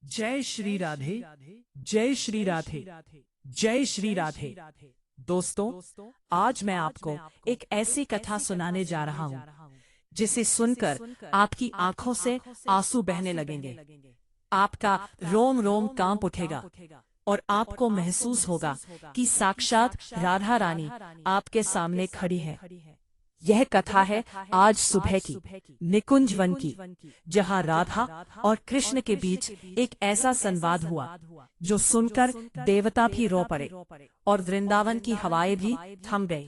जय श्री राधे। जय श्री राधे। जय श्री राधे। दोस्तों, आज मैं आपको एक ऐसी कथा सुनाने जा रहा हूँ जिसे सुनकर आपकी आंखों से आंसू बहने लगेंगे। आपका रोम रोम कांप उठेगा और आपको महसूस होगा कि साक्षात राधा रानी आपके सामने खड़ी है। यह कथा है आज सुबह की, निकुंज वन की, जहां राधा और कृष्ण के बीच एक ऐसा संवाद हुआ जो सुनकर देवता भी रो पड़े और वृंदावन की हवाएं भी थम गई।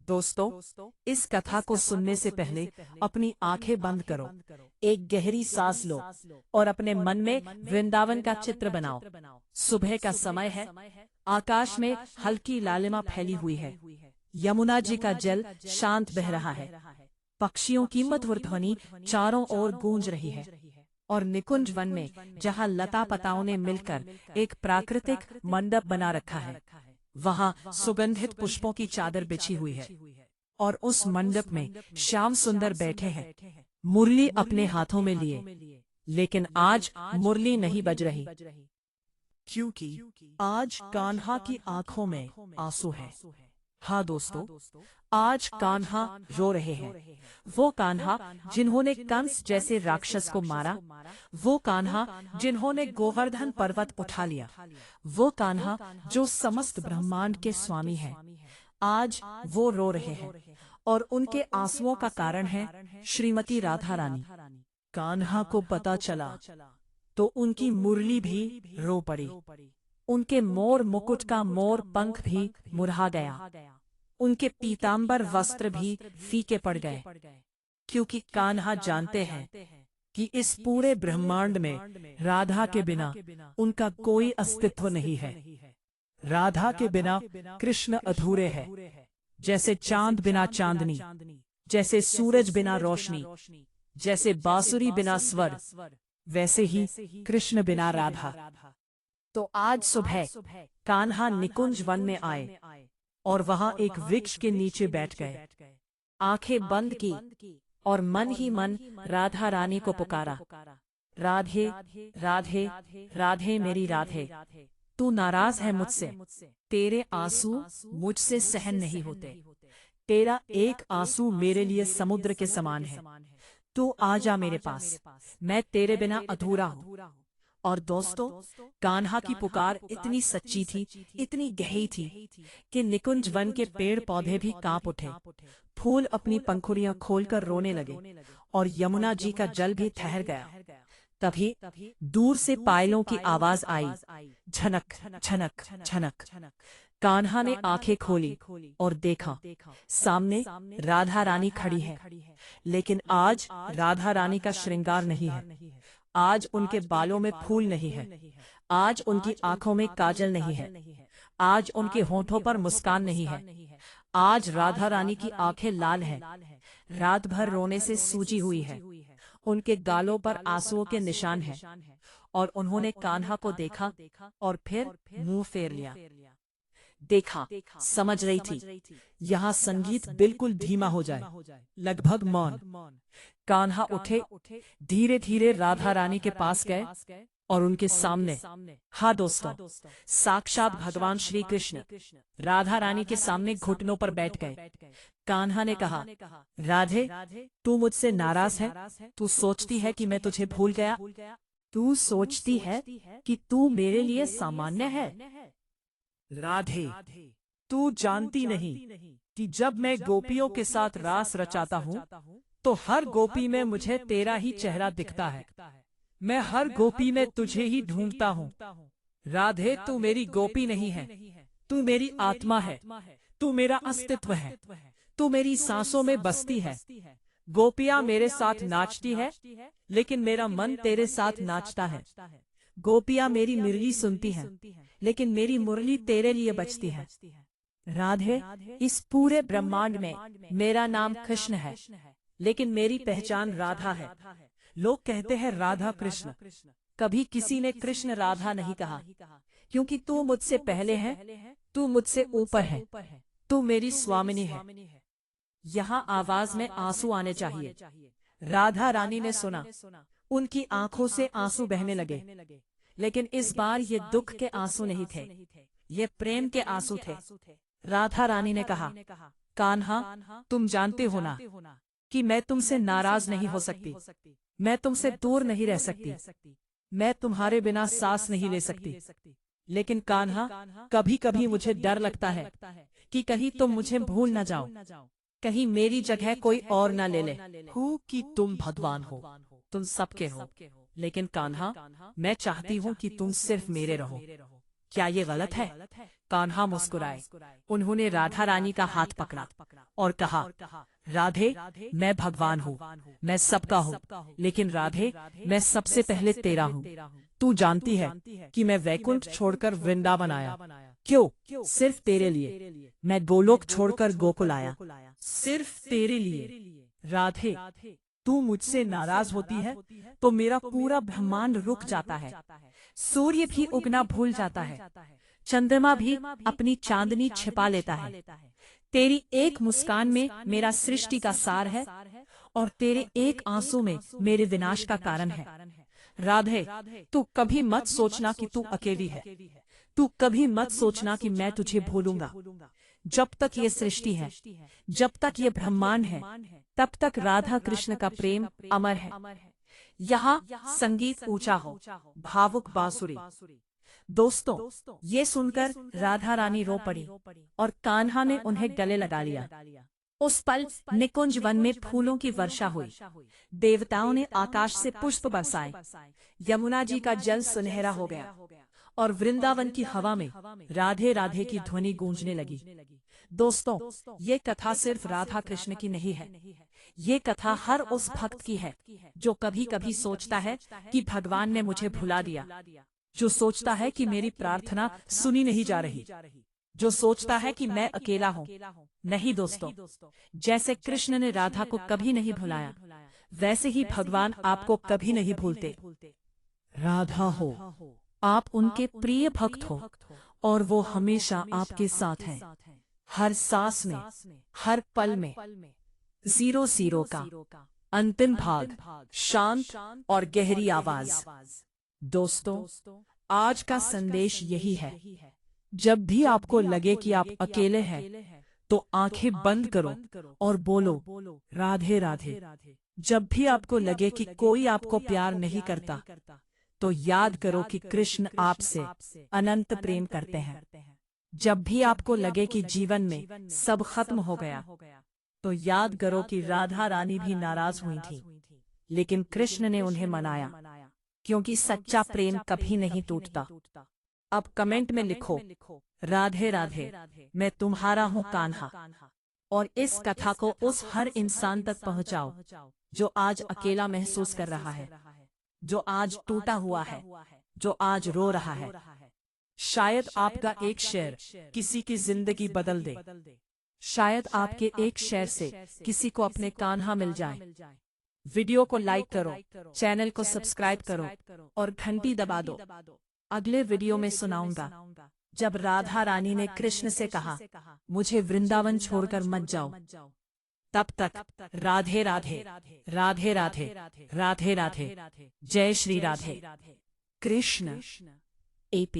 दोस्तों, इस कथा को सुनने से पहले अपनी आंखें बंद करो, एक गहरी सांस लो और अपने मन में वृंदावन का चित्र बनाओ। सुबह का समय है, आकाश में हल्की लालिमा फैली हुई है, यमुना जी का जल शांत बह रहा है, पक्षियों की मधुर ध्वनि चारों ओर गूंज रही है और निकुंज वन में जहां लता पताओं ने मिलकर एक प्राकृतिक मंडप बना रखा है, वहां सुगंधित पुष्पों की चादर बिछी हुई है और उस मंडप में श्याम सुंदर बैठे हैं, मुरली अपने हाथों में लिए। लेकिन आज मुरली नहीं बज रही, क्योंकि आज कान्हा की आंखों में आंसू है। हाँ दोस्तों, आज कान्हा रो रहे हैं। वो कान्हा जिन्होंने कंस जैसे राक्षस को मारा, वो कान्हा जिन्होंने गोवर्धन पर्वत उठा लिया, वो कान्हा जो समस्त ब्रह्मांड के स्वामी हैं। आज वो रो रहे हैं और उनके आंसुओं का कारण है श्रीमती राधा रानी। कान्हा को पता चला तो उनकी मुरली भी रो पड़ी, उनके मोर मुकुट का मोर पंख भी मुरझा गया, उनके पीतांबर वस्त्र भी फीके पड़ गए, क्योंकि कान्हा जानते हैं कि इस पूरे ब्रह्मांड में राधा के बिना उनका कोई अस्तित्व नहीं है। राधा के बिना कृष्ण अधूरे हैं, जैसे चांद बिना चांदनी, जैसे सूरज बिना रोशनी, जैसे बांसुरी बिना स्वर, वैसे ही कृष्ण बिना राधा। तो आज सुबह कान्हा निकुंज वन में आए और वहां एक वृक्ष के नीचे बैठ गए, आंखें बंद की और मन ही मन राधा रानी को पुकारा, राधे राधे राधे मेरी राधे, तू नाराज है मुझसे, तेरे आंसू मुझसे सहन नहीं होते, तेरा एक आंसू मेरे लिए समुद्र के समान है, तू आ जा मेरे पास, मैं तेरे बिना अधूरा हूँ। और दोस्तों, कान्हा की पुकार इतनी सच्ची थी, इतनी गहरी थी कि निकुंज वन के पेड़ पौधे भी कांप उठे, फूल अपनी पंखुड़ियां खोलकर रोने लगे और यमुना जी का जल भी ठहर गया। तभी दूर से पायलों की आवाज आई, झनक झनक झनक। कान्हा ने आंखें खोली और देखा, सामने राधा रानी खड़ी है। लेकिन आज राधा रानी का श्रृंगार नहीं है, आज उनके बालों में फूल नहीं है, आज उनकी आंखों में काजल नहीं है, आज उनके होठों पर मुस्कान नहीं है। आज राधा रानी की आंखें लाल हैं, रात भर रोने से सूजी हुई है, उनके गालों पर आंसुओं के निशान हैं और उन्होंने कान्हा को देखा और फिर मुंह फेर लिया। देखा, समझ रही थी यहाँ संगीत बिल्कुल धीमा हो जाए, लगभग मौन। कान्हा उठे, धीरे धीरे राधा रानी के पास गए और उनके सामने, हाँ दोस्तों, साक्षात भगवान श्री कृष्ण राधा रानी के सामने घुटनों पर बैठ गए। कान्हा ने कहा, राधे, तू मुझसे नाराज है? तू सोचती है कि मैं तुझे भूल गया? तू सोचती है कि तू मेरे लिए सामान्य है? राधे, तू जानती नहीं कि जब मैं गोपियों के साथ रास रचाता हूँ तो हर गोपी में मुझे तेरा ही चेहरा दिखता है, मैं हर गोपी में तुझे ही ढूंढता हूँ। राधे, तू मेरी गोपी नहीं है, तू मेरी आत्मा है, तू मेरा अस्तित्व है, तू मेरी सांसों में बसती है। गोपियां मेरे साथ नाचती है, लेकिन मेरा मन तेरे साथ नाचता है। गोपियां मेरी मुरली सुनती हैं, लेकिन मेरी मुरली तेरे लिए बजती है। राधे, इस पूरे ब्रह्मांड में मेरा नाम कृष्ण है, लेकिन मेरी पहचान राधा है। लोग कहते हैं राधा कृष्ण, कभी किसी ने कृष्ण राधा नहीं कहा, क्योंकि तू मुझसे पहले है, तू मुझसे ऊपर है, तू मेरी स्वामिनी है। यहाँ आवाज में आंसू आने चाहिए। राधा रानी ने सुना, उनकी आंखों से आंसू बहने लगे। लेकिन इस बार ये दुख के आंसू नहीं थे, ये प्रेम के आंसू थे। राधा रानी ने कहा, कान्हा, तुम जानते हो ना कि मैं तुमसे नाराज नहीं हो सकती, मैं तुमसे दूर नहीं रह सकती, मैं तुम्हारे बिना सांस नहीं ले सकती। लेकिन कान्हा, कभी कभी मुझे डर लगता है कि कहीं तुम मुझे भूल न जाओ, कहीं मेरी जगह कोई और न ले ले। हो कि तुम भगवान हो, तुम सबके हो, लेकिन कान्हा, मैं चाहती हूँ कि तुम सिर्फ मेरे रहो। क्या ये गलत है? कान्हा मुस्कुराए। उन्होंने राधा रानी का हाथ पकड़ा और कहा, राधे, मैं भगवान हूँ, मैं सबका हूँ, लेकिन राधे, मैं सबसे पहले तेरा हूँ। तू जानती है कि मैं वैकुंठ छोड़कर वृंदावन आया। क्यों? सिर्फ तेरे लिए। मैं गोलोक छोड़कर गोकुल आया, सिर्फ तेरे लिए। राधे, तू मुझसे नाराज होती है तो मेरा पूरा ब्रह्मांड रुक जाता है, सूर्य भी उगना भूल जाता है, चंद्रमा भी अपनी चांदनी छिपा लेता है। तेरी एक मुस्कान में मेरा सृष्टि का सार है और तेरे एक आंसू में मेरे विनाश का कारण है। राधे, तू कभी मत सोचना कि तू अकेली है, तू कभी मत सोचना कि मैं तुझे भूलूंगा। जब तक ये सृष्टि है, जब तक ये ब्रह्मांड है, तब तक राधा कृष्ण का प्रेम अमर है। यहाँ संगीत ऊंचा हो, भावुक बांसुरी। दोस्तों, ये सुनकर राधा रानी रो पड़ी और कान्हा ने उन्हें गले लगा लिया। उस पल निकुंज वन में फूलों की वर्षा हुई, देवताओं ने आकाश से पुष्प बरसाए, यमुना जी का जल सुनहरा हो गया और वृंदावन की हवा में राधे राधे की ध्वनि गूंजने लगी। दोस्तों, ये कथा सिर्फ राधा कृष्ण की नहीं है, ये कथा हर उस भक्त की है जो कभी कभी सोचता है कि भगवान ने मुझे भुला दिया, जो सोचता है कि मेरी प्रार्थना सुनी नहीं जा रही, जो सोचता है कि मैं अकेला हूँ। नहीं दोस्तों, जैसे कृष्ण ने राधा को कभी नहीं भुलाया, वैसे ही भगवान आपको कभी नहीं भूलते। राधा हो, आप उनके प्रिय भक्त हो और वो हमेशा आपके साथ हैं, हर सांस में, हर पल में। 00 का अंतिम भाग, शांत और गहरी आवाज। दोस्तों, आज का संदेश यही है, जब भी आपको लगे कि आप अकेले हैं, तो आंखें बंद करो और बोलो, राधे राधे। जब भी आपको लगे कि कोई आपको प्यार नहीं करता, तो याद करो कि कृष्ण आपसे अनंत प्रेम करते हैं। जब भी आपको लगे कि जीवन में सब खत्म हो गया, तो याद करो कि राधा रानी भी नाराज हुई थी, लेकिन कृष्ण ने उन्हें मनाया, क्योंकि सच्चा प्रेम कभी नहीं टूटता। अब कमेंट में लिखो, राधे राधे, मैं तुम्हारा हूँ कान्हा। और इस कथा को उस हर इंसान तक पहुँचाओ जो आज अकेला महसूस कर रहा है, जो आज टूटा हुआ है, जो आज रो रहा है। शायद आपका एक शेर किसी की जिंदगी बदल दे, शायद आपके एक शेर से किसी को अपने कान्हा मिल जाए। वीडियो को लाइक करो, चैनल को सब्सक्राइब करो और घंटी दबा दो। अगले वीडियो में सुनाऊंगा जब राधा रानी ने कृष्ण से कहा, मुझे वृंदावन छोड़कर मत जाओ। तब तक राधे राधे, राधे राधे, राधे राधे, जय श्री राधे। कृष्ण AP।